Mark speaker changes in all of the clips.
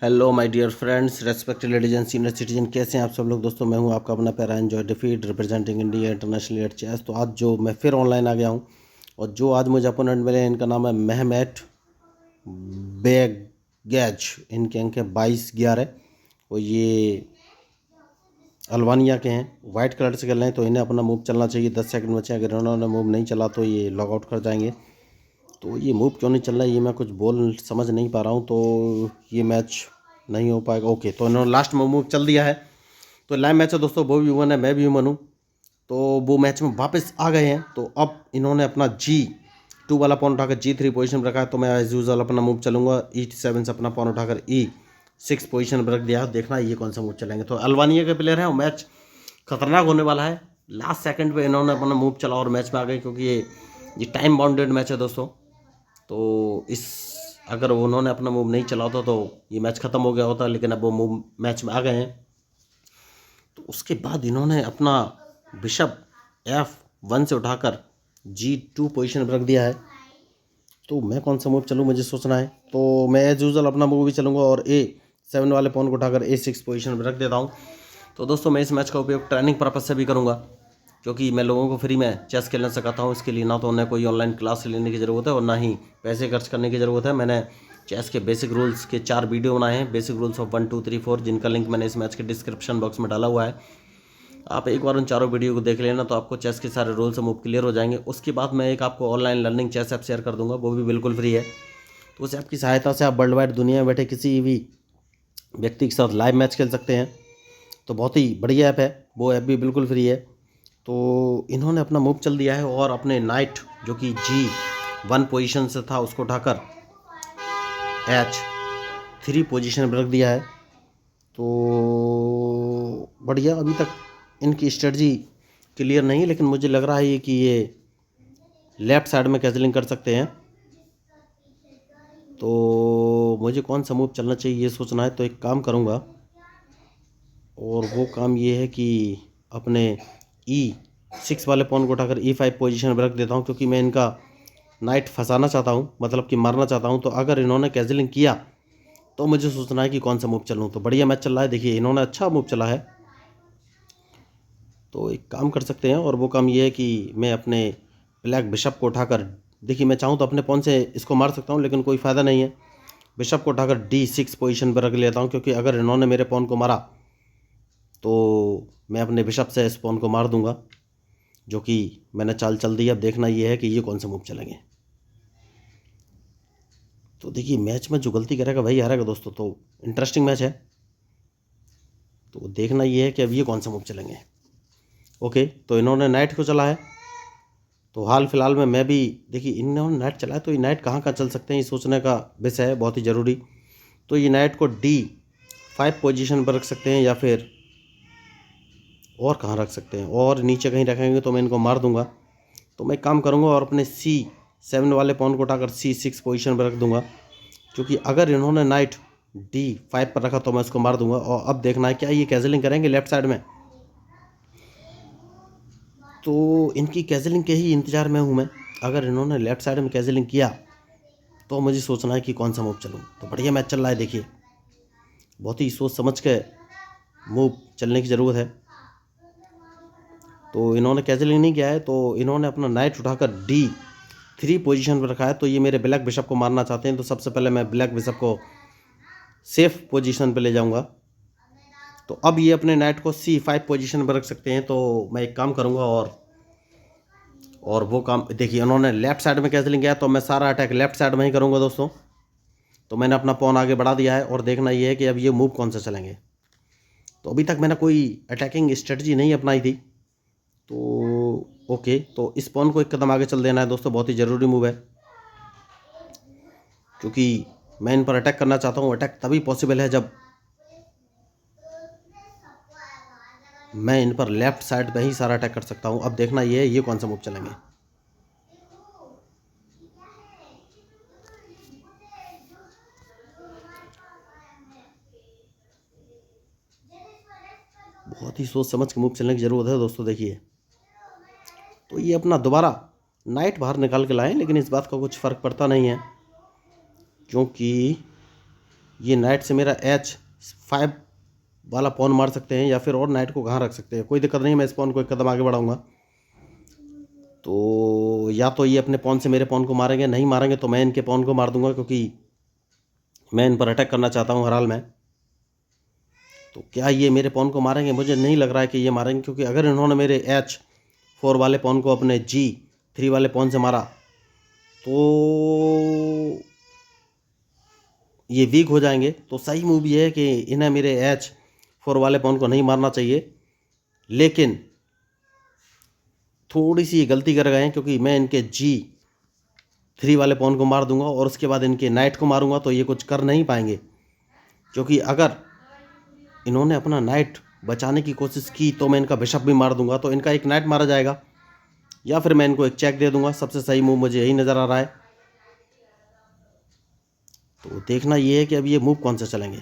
Speaker 1: Hello my dear friends, respected ladies and senior citizen, कैसे हैं आप सब लोग। दोस्तों मैं हूं आपका अपना प्यारा एंजॉय डिफीट representing India international at chess. तो आज जो मैं फिर ऑनलाइन आ गया हूं और जो आज मुझे अपोनेंट मिले हैं, इनका नाम है मेहमेट बेगैज। इनके अंक है 22-11 और ये अल्बानिया के हैं। वाइट कलर से खेल रहे हैं तो इन्हें अपना मूव चलना चाहिए। 10 सेकंड बचे, अगर इन्होंने मूव नहीं चला तो ये लॉग आउट कर जाएंगे। तो ये मूव क्यों नहीं चल रहा है, ये मैं कुछ बोल समझ नहीं पा रहा हूँ। तो ये मैच नहीं हो पाएगा। ओके, तो इन्होंने लास्ट में मूव चल दिया है। तो लाइव मैच है दोस्तों, वो भी ह्यूमन है, मैं भी ह्यूमन हूँ। तो वो मैच में वापस आ गए हैं। तो अब इन्होंने अपना G2 वाला पॉन उठाकर G3 पोजीशन पर रखा है। तो मैं एज यूजल अपना मूव चलूंगा। E7 से अपना पॉन उठाकर E6 पोजीशन पर रख दिया है। देखना ये कौन सा मूव चलेंगे। तो अल्बानिया के प्लेयर हैं और मैच खतरनाक होने वाला है। लास्ट सेकंड पे इन्होंने अपना मूव चला और मैच में आ गए, क्योंकि ये टाइम बाउंडेड मैच है दोस्तों। तो इस अगर उन्होंने अपना मूव नहीं चला होता तो ये मैच ख़त्म हो गया होता, लेकिन अब वो मूव मैच में आ गए हैं। तो उसके बाद इन्होंने अपना बिशप F1 से उठाकर G2 पोजीशन पर रख दिया है। तो मैं कौन सा मूव चलूँ, मुझे सोचना है। तो मैं एज यूजल अपना मूव भी चलूँगा और A7 वाले पॉन को उठाकर A6 पोजीशन पर रख देता हूँ। तो दोस्तों मैं इस मैच का उपयोग ट्रेनिंग पर्पज से भी करूँगा, क्योंकि मैं लोगों को फ्री में चेस खेलना सिखाता हूँ। इसके लिए ना तो उन्हें कोई ऑनलाइन क्लास लेने की ज़रूरत है और ना ही पैसे खर्च करने की ज़रूरत है। मैंने चेस के बेसिक रूल्स के 4 वीडियो बनाए हैं, बेसिक रूल्स ऑफ 1 2 3 4, जिनका लिंक मैंने इस मैच के डिस्क्रिप्शन बॉक्स में डाला हुआ है। आप एक बार उन चारों वीडियो को देख लेना तो आपको चेस के सारे रूल्स मूव क्लियर हो जाएंगे। उसके बाद मैं एक आपको online learning chess app share कर दूंगा, वो भी बिल्कुल फ्री है। तो उस ऐप की सहायता से आप वर्ल्ड वाइड दुनिया में बैठे किसी भी व्यक्ति के साथ लाइव मैच खेल सकते हैं। तो बहुत ही बढ़िया ऐप है, वो ऐप भी बिल्कुल फ्री है। तो इन्होंने अपना मूव चल दिया है और अपने नाइट जो कि G1 पोजीशन से था उसको उठाकर H3 पोजीशन पर रख दिया है। तो बढ़िया, अभी तक इनकी स्ट्रेटजी क्लियर नहीं है, लेकिन मुझे लग रहा है कि ये लेफ़्ट साइड में कैजलिंग कर सकते हैं। तो मुझे कौन सा मूव चलना चाहिए ये सोचना है। तो एक काम करूँगा, और वो काम ये है कि अपने E6 वाले पॉन को उठाकर E5 पोजीशन पर रख देता हूँ, क्योंकि मैं इनका नाइट फंसाना चाहता हूँ, मतलब कि मारना चाहता हूँ। तो अगर इन्होंने कैजलिंग किया तो मुझे सोचना है कि कौन सा मूव चलूँ। तो बढ़िया मैच चल रहा है, देखिए इन्होंने अच्छा मूव चला है। तो एक काम कर सकते हैं, और वो काम ये है कि मैं अपने ब्लैक बिशप को उठाकर, देखिए मैं चाहूँ तो अपने पॉन से इसको मार सकता हूँ, लेकिन कोई फ़ायदा नहीं है। बिशप को उठाकर D6 पोजीशन पर रख लेता हूँ, क्योंकि अगर इन्होंने मेरे पॉन को मारा तो मैं अपने बिशप से इस पॉन को मार दूंगा, जो कि मैंने चाल चल दी। अब देखना ये है कि ये कौन सा मूव चलेंगे। तो देखिए मैच में जो गलती करेगा वही हारेगा दोस्तों। तो इंटरेस्टिंग मैच है, तो देखना ये है कि अब ये कौन सा मूव चलेंगे। ओके, तो इन्होंने नाइट को चला है। तो हाल फिलहाल में मैं भी, देखिए इन्होंने नाइट चला है तो ये नाइट कहाँ कहाँ चल सकते हैं, ये सोचने का विषय है, बहुत ही ज़रूरी। तो ये नाइट को D5 पोजीशन पर रख सकते हैं, या फिर और कहाँ रख सकते हैं, और नीचे कहीं रखेंगे तो मैं इनको मार दूंगा। तो मैं एक काम करूंगा और अपने C7 वाले पॉन को उठाकर C6 पोजीशन पर रख दूंगा, क्योंकि अगर इन्होंने नाइट D5 पर रखा तो मैं इसको मार दूंगा। और अब देखना है क्या ये कैजलिंग करेंगे लेफ्ट साइड में। तो इनकी कैजलिंग के ही इंतज़ार में हूँ मैं। अगर इन्होंने लेफ्ट साइड में कैजलिंग किया तो मुझे सोचना है कि कौन सा मूव चलूँ। तो बढ़िया मैच चल रहा है, देखिए बहुत ही सोच समझ के मूव चलने की ज़रूरत है। तो इन्होंने कैजलिंग नहीं किया है, तो इन्होंने अपना नाइट उठाकर D3 पोजीशन पर रखा है। तो ये मेरे ब्लैक बिशप को मारना चाहते हैं। तो सबसे पहले मैं ब्लैक बिशप को सेफ पोजीशन पर ले जाऊंगा। तो अब ये अपने नाइट को C5 पोजीशन पर रख सकते हैं। तो मैं एक काम करूंगा, और वो काम, देखिए उन्होंने लेफ्ट साइड में कैजलिंग किया है, तो मैं सारा अटैक लेफ्ट साइड में ही करूंगा दोस्तों। तो मैंने अपना पॉन आगे बढ़ा दिया है, और देखना ये है कि अब ये मूव कौन सा चलेंगे। तो अभी तक मैंने कोई अटैकिंग स्ट्रेटजी नहीं अपनाई थी। तो ओके, तो इस पॉन को एक कदम आगे चल देना है दोस्तों, बहुत ही ज़रूरी मूव है, क्योंकि मैं इन पर अटैक करना चाहता हूँ। अटैक तभी पॉसिबल है जब मैं इन पर लेफ्ट साइड पे ही सारा अटैक कर सकता हूँ। अब देखना ये है ये कौन सा मूव चलेंगे। बहुत ही सोच समझ के मूव चलने की ज़रूरत है दोस्तों। देखिए तो ये अपना दोबारा नाइट बाहर निकाल के लाएं, लेकिन इस बात का कुछ फ़र्क पड़ता नहीं है, क्योंकि ये नाइट से मेरा H5 वाला पॉन मार सकते हैं, या फिर और नाइट को कहाँ रख सकते हैं, कोई दिक्कत नहीं। मैं इस पॉन को एक कदम आगे बढ़ाऊंगा। तो या तो ये अपने पॉन से मेरे पॉन को मारेंगे, नहीं मारेंगे तो मैं इनके पॉन को मार दूंगा, क्योंकि मैं इन पर अटैक करना चाहता हूँ हर हाल में। तो क्या ये मेरे पॉन को मारेंगे? मुझे नहीं लग रहा है कि ये मारेंगे, क्योंकि अगर इन्होंने मेरे H4 वाले पॉन को अपने G3 वाले पॉन से मारा तो ये वीक हो जाएंगे। तो सही मूव ये है कि इन्हें मेरे H4 वाले पॉन को नहीं मारना चाहिए, लेकिन थोड़ी सी ये गलती कर गए हैं, क्योंकि मैं इनके G3 वाले पॉन को मार दूंगा और उसके बाद इनके नाइट को मारूंगा तो ये कुछ कर नहीं पाएंगे। क्योंकि अगर इन्होंने अपना नाइट बचाने की कोशिश की तो मैं इनका बिशप भी मार दूंगा, तो इनका एक नाइट मारा जाएगा, या फिर मैं इनको एक चेक दे दूंगा। सबसे सही मूव मुझे यही नज़र आ रहा है। तो देखना ये है कि अब ये मूव कौन सा चलेंगे।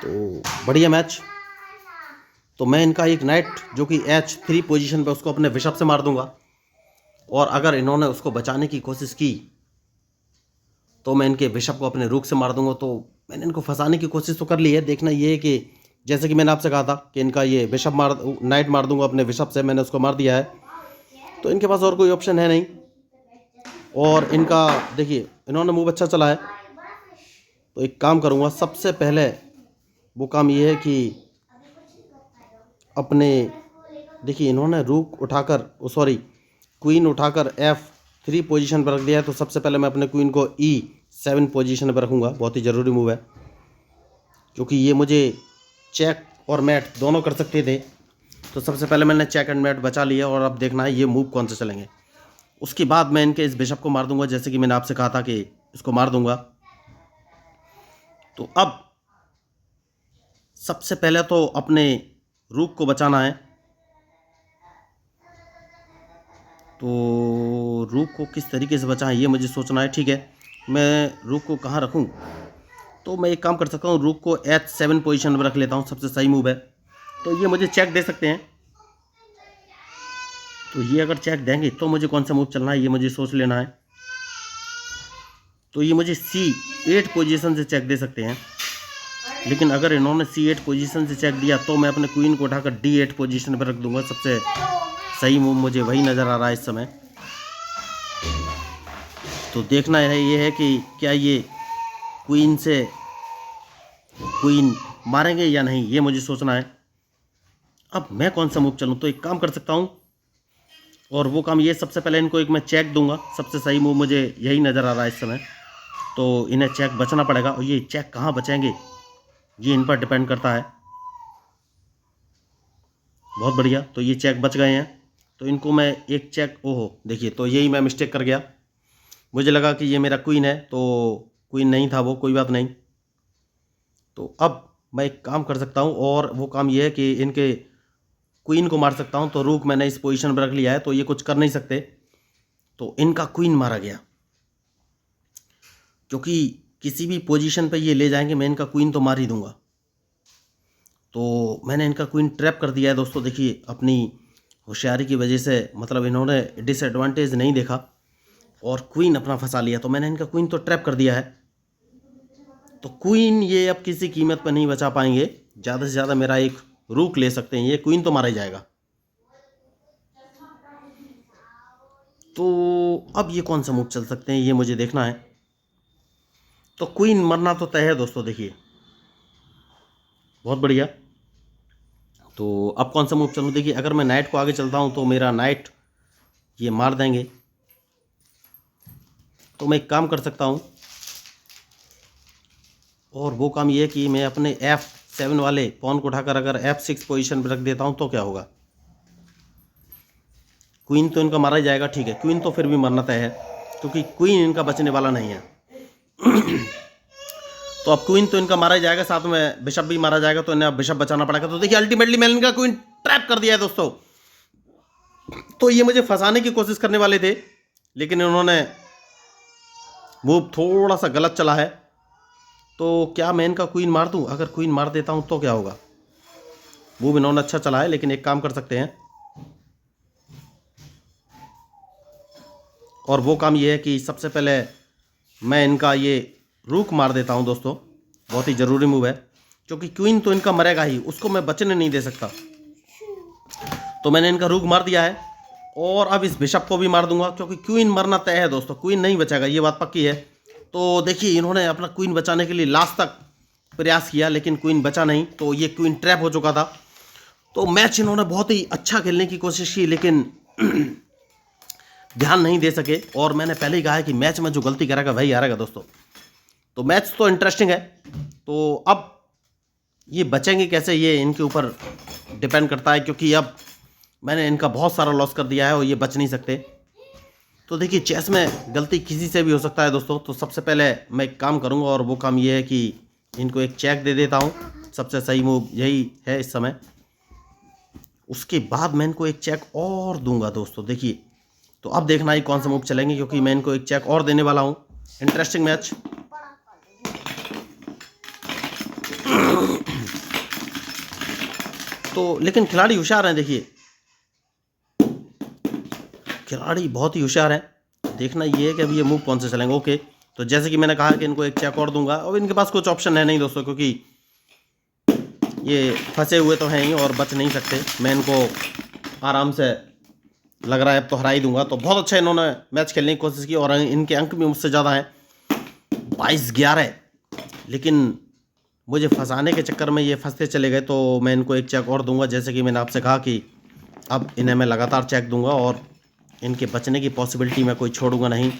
Speaker 1: तो बढ़िया मैच। तो मैं इनका एक नाइट जो कि H3 पोजीशन पे उसको अपने बिशप से मार दूंगा, और अगर इन्होंने उसको बचाने की कोशिश की तो मैं इनके बिशप को अपने रूक से मार दूंगा। तो मैंने इनको फंसाने की कोशिश तो कर ली है। देखना ये है कि जैसे कि मैंने आपसे कहा था कि इनका ये बिशप नाइट मार दूंगा अपने बिशप से, मैंने उसको मार दिया है। तो इनके पास और कोई ऑप्शन है नहीं। और इनका देखिए इन्होंने मूव अच्छा चला है, तो एक काम करूँगा। सबसे पहले वो काम ये है कि अपने देखिए इन्होंने रूक उठाकर क्वीन उठाकर F3 पोजीशन पर रख दिया है। तो सबसे पहले मैं अपने क्वीन को E7 पोजीशन पर रखूँगा। बहुत ही ज़रूरी मूव है, क्योंकि ये मुझे चेक और मैट दोनों कर सकते थे। तो सबसे पहले मैंने चेक एंड मैट बचा लिया, और अब देखना है ये मूव कौन से चलेंगे। उसके बाद मैं इनके इस बिशप को मार दूंगा, जैसे कि मैंने आपसे कहा था कि इसको मार दूंगा। तो अब सबसे पहले तो अपने रूक को बचाना है। तो रूक को किस तरीके से बचाएं ये मुझे सोचना है। ठीक है, मैं रूक को कहाँ रखूँ? तो मैं एक काम कर सकता हूँ, रूक को H7 पोजीशन पर रख लेता हूँ। सबसे सही मूव है। तो ये मुझे चेक दे सकते हैं। तो ये अगर चेक देंगे तो मुझे कौन सा मूव चलना है ये मुझे सोच लेना है। तो ये मुझे C8 पोजीशन से चेक दे सकते हैं, लेकिन अगर इन्होंने C8 पोजीशन से चेक दिया तो मैं अपने क्वीन को उठाकर D8 पोजीशन पर रख दूंगा। सबसे सही मूव मुझे वही नज़र आ रहा है इस समय। तो देखना है ये है कि क्या ये क्वीन से क्वीन मारेंगे या नहीं, ये मुझे सोचना है। अब मैं कौन सा मूव चलूँ? तो एक काम कर सकता हूँ, और वो काम ये सबसे पहले इनको एक मैं चेक दूंगा। सबसे सही मूव मुझे यही नज़र आ रहा है इस समय। तो इन्हें चेक बचना पड़ेगा, और ये चेक कहाँ बचेंगे ये इन पर डिपेंड करता है। बहुत बढ़िया, तो ये चेक बच गए हैं। तो इनको मैं एक चेक, ओहो देखिए, तो यही मैं मिस्टेक कर गया। मुझे लगा कि ये मेरा क्वीन है, तो क्वीन नहीं था वो, कोई बात नहीं। तो अब मैं एक काम कर सकता हूँ, और वो काम ये है कि इनके क्वीन को मार सकता हूँ। तो रूक मैंने इस पोजीशन पर रख लिया है, तो ये कुछ कर नहीं सकते। तो इनका क्वीन मारा गया, क्योंकि किसी भी पोजीशन पे ये ले जाएंगे, मैं इनका क्वीन तो मार ही दूंगा। तो मैंने इनका क्वीन ट्रैप कर दिया है दोस्तों। देखिए अपनी होशियारी की वजह से, मतलब इन्होंने डिसएडवांटेज नहीं देखा और क्वीन अपना फंसा लिया। तो मैंने इनका क्वीन तो ट्रैप कर दिया है। तो क्वीन ये अब किसी कीमत पर नहीं बचा पाएंगे। ज़्यादा से ज़्यादा मेरा एक रूक ले सकते हैं, ये क्वीन तो मारा ही जाएगा। तो अब ये कौन सा मूव चल सकते हैं ये मुझे देखना है। तो क्वीन मरना तो तय है दोस्तों। देखिए बहुत बढ़िया। तो अब कौन सा मूव चलूँ? देखिए अगर मैं नाइट को आगे चलता हूँ तो मेरा नाइट ये मार देंगे। तो मैं एक काम कर सकता हूँ, और वो काम ये है कि मैं अपने F7 वाले पॉन को उठाकर अगर F6 पोजीशन पर रख देता हूँ तो क्या होगा। क्वीन तो इनका मारा ही जाएगा। ठीक है, क्वीन तो फिर भी मरना तय है, क्योंकि क्वीन इनका बचने वाला नहीं है। तो अब क्वीन तो इनका मारा ही जाएगा, साथ में बिशप भी मारा जाएगा, तो इन्हें अब बिशप बचाना पड़ेगा। तो देखिए अल्टीमेटली मैंने इनका क्वीन ट्रैप कर दिया है दोस्तों। तो ये मुझे फंसाने की कोशिश करने वाले थे, लेकिन इन्होंने मूव थोड़ा सा गलत चला है। तो क्या मैं इनका क्वीन मार दूं? अगर क्वीन मार देता हूं तो क्या होगा? मूव इन्होंने अच्छा चला है, लेकिन एक काम कर सकते हैं, और वो काम ये है कि सबसे पहले मैं इनका ये रूक मार देता हूँ दोस्तों। बहुत ही ज़रूरी मूव है, क्योंकि क्वीन तो इनका मरेगा ही, उसको मैं बचने नहीं दे सकता। तो मैंने इनका रूक मार दिया है और अब इस बिशप को भी मार दूंगा, क्योंकि क्वीन मरना तय है दोस्तों, क्वीन नहीं बचेगा, ये बात पक्की है। तो देखिए इन्होंने अपना क्वीन बचाने के लिए लास्ट तक प्रयास किया, लेकिन क्वीन बचा नहीं, तो ये क्वीन ट्रैप हो चुका था। तो मैच इन्होंने बहुत ही अच्छा खेलने की कोशिश की, लेकिन ध्यान नहीं दे सके। और मैंने पहले ही कहा है कि मैच में जो गलती करेगा वही हारेगा दोस्तों। तो मैच तो इंटरेस्टिंग है, तो अब ये बचेंगे कैसे ये इनके ऊपर डिपेंड करता है, क्योंकि अब मैंने इनका बहुत सारा लॉस कर दिया है और ये बच नहीं सकते। तो देखिए चेस में गलती किसी से भी हो सकता है दोस्तों। तो सबसे पहले मैं एक काम करूंगा और वो काम ये है कि इनको एक चेक दे देता हूं। सबसे सही मूव यही है इस समय। उसके बाद मैं इनको एक चेक और दूंगा दोस्तों। देखिए तो अब देखना ही कौन सा मूव चलेंगे, क्योंकि मैं इनको एक चेक और देने वाला हूं। Interesting match. तो लेकिन खिलाड़ी होशियार हैं, देखिए खिलाड़ी बहुत ही होशियार है। देखना ये है कि अभी ये मूव कौन से चलेंगे। ओके, तो जैसे कि मैंने कहा कि इनको एक चेक और दूंगा। अब इनके पास कुछ ऑप्शन है नहीं दोस्तों, क्योंकि ये फंसे हुए तो हैं ही और बच नहीं सकते। मैं इनको आराम से लग रहा है अब तो हरा ही दूंगा। तो बहुत अच्छा इन्होंने मैच खेलने की कोशिश की और इनके अंक भी मुझसे ज़्यादा हैं, 22-11। लेकिन मुझे फंसाने के चक्कर में ये फंसते चले गए। तो मैं इनको एक चेक और दूंगा, जैसे कि मैंने आपसे कहा कि अब इन्हें मैं लगातार चेक दूंगा और इनके बचने की पॉसिबिलिटी मैं कोई छोड़ूंगा नहीं।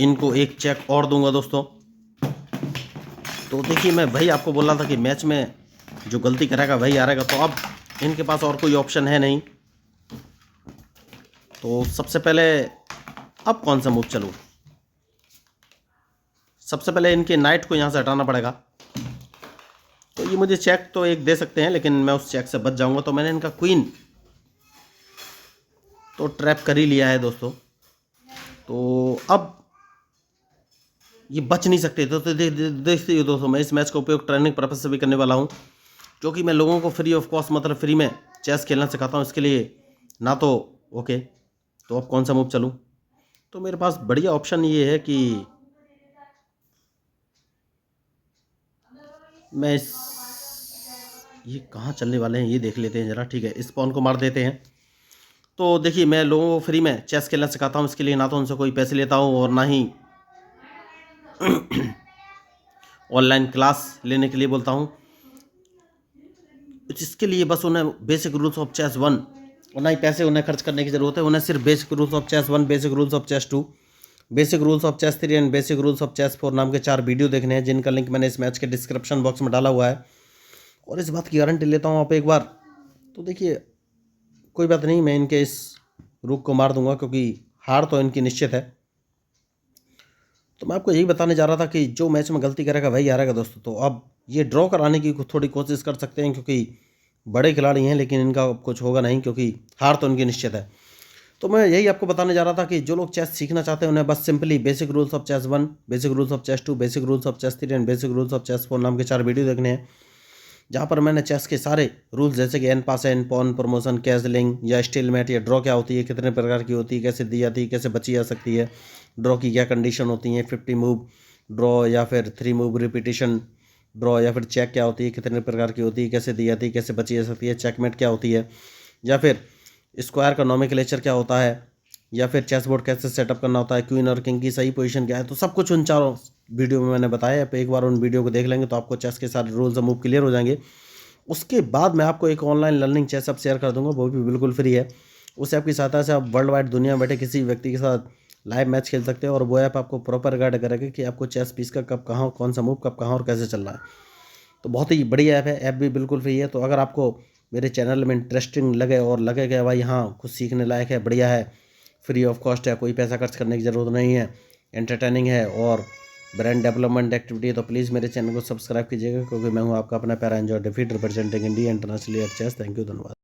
Speaker 1: इनको एक चेक और दूंगा दोस्तों। तो देखिए मैं वही आपको बोल रहा था कि मैच में जो गलती करेगा वही हारेगा। तो अब इनके पास और कोई ऑप्शन है नहीं। तो सबसे पहले अब कौन सा मूव चलूँ? सबसे पहले इनके नाइट को यहाँ से हटाना पड़ेगा। तो ये मुझे चेक तो एक दे सकते हैं, लेकिन मैं उस चेक से बच जाऊंगा। तो मैंने इनका क्वीन तो ट्रैप कर ही लिया है दोस्तों। तो अब ये बच नहीं सकते। तो देखते ही दोस्तों, मैं इस मैच का उपयोग ट्रेनिंग पर्पज से भी करने वाला हूँ, क्योंकि मैं लोगों को फ्री ऑफ कॉस्ट मतलब फ्री में चेस खेलना सिखाता हूँ। इसके लिए ना तो ओके, तो अब कौन सा मूव चलूँ? तो मेरे पास बढ़िया ऑप्शन ये है कि मैं ये कहाँ चलने वाले हैं ये देख लेते हैं ज़रा। ठीक है, इस पॉन को मार देते हैं। तो देखिए मैं लोगों को फ्री में चेस खेलना सिखाता हूँ। इसके लिए ना तो उनसे कोई पैसे लेता हूँ और ना ही ऑनलाइन क्लास लेने के लिए बोलता हूँ। इसके लिए बस उन्हें बेसिक रूल्स ऑफ चेस 1 और ना ही पैसे उन्हें खर्च करने की ज़रूरत है। उन्हें सिर्फ basic rules of chess 1, basic rules of chess 2, basic rules of chess 3 and basic rules of chess 4 नाम के 4 वीडियो देखने हैं, जिनका लिंक मैंने इस मैच के डिस्क्रिप्शन बॉक्स में डाला हुआ है। और इस बात की गारंटी लेता हूँ आप एक बार तो देखिए कोई बात नहीं, मैं इनके इस रुक को मार दूंगा, क्योंकि हार तो इनकी निश्चित है। तो मैं आपको यही बताने जा रहा था कि जो मैच में गलती करेगा वही हारेगा दोस्तों। तो अब ये ड्रॉ कराने की थोड़ी कोशिश कर सकते हैं, क्योंकि बड़े खिलाड़ी हैं, लेकिन इनका कुछ होगा नहीं, क्योंकि हार तो इनकी निश्चित है। तो मैं यही आपको बताने जा रहा था कि जो लोग चेस सीखना चाहते हैं उन्हें बस simply basic rules of chess 1, basic rules of chess 2, basic rules of chess 3 and basic rules of chess 4 नाम के 4 वीडियो देखने हैं, जहाँ पर मैंने चेस के सारे रूल्स जैसे कि एन पास, एन पॉन, प्रमोशन, कैसलिंग या स्टेलमेट या ड्रॉ क्या होती है, कितने प्रकार की होती है, कैसे दी जाती है, कैसे बची जा सकती है, ड्रॉ की क्या कंडीशन होती है, 50 मूव ड्रॉ या फिर 3 मूव रिपीटिशन ड्रॉ, या फिर चेक क्या होती है, कितने प्रकार की होती है, कैसे दी जाती है, कैसे बची जा सकती है, चेकमेट क्या होती है, या फिर स्क्वायर का नोमेनक्लेचर क्या होता है, या फिर चेस बोर्ड कैसे सेटअप करना होता है, क्वीन और किंग की सही पोजीशन क्या है। तो सब कुछ उन चारों वीडियो में मैंने बताया। आप एक बार उन वीडियो को देख लेंगे तो आपको चेस के सारे रूल्स और मूव क्लियर हो जाएंगे। उसके बाद मैं आपको एक online learning chess app share कर दूंगा, वो भी बिल्कुल फ्री है। उस ऐप की सहायता से आप वर्ल्ड वाइड दुनिया में बैठे किसी व्यक्ति के साथ लाइव मैच खेल सकते हैं, और वो ऐप आपको प्रॉपर गाइड करेगा कि आपको चेस पीस का कब कहाँ, कौन सा मूव कब कहाँ और कैसे चल रहा है। तो बहुत ही बढ़िया ऐप है, ऐप भी बिल्कुल फ्री है। तो अगर आपको मेरे चैनल में इंटरेस्टिंग लगे और लगे कि भाई हाँ कुछ सीखने लायक है, बढ़िया है, फ्री ऑफ कॉस्ट है, कोई पैसा खर्च करने की ज़रूरत नहीं है, एंटरटेनिंग है और ब्रांड डेवलपमेंट एक्टिविटी है, तो प्लीज़ मेरे चैनल को सब्सक्राइब कीजिएगा, क्योंकि मैं हूँ आपका अपना प्यारा एंजॉय डिफीट representing India internationally at chess. Thank you, धन्यवाद।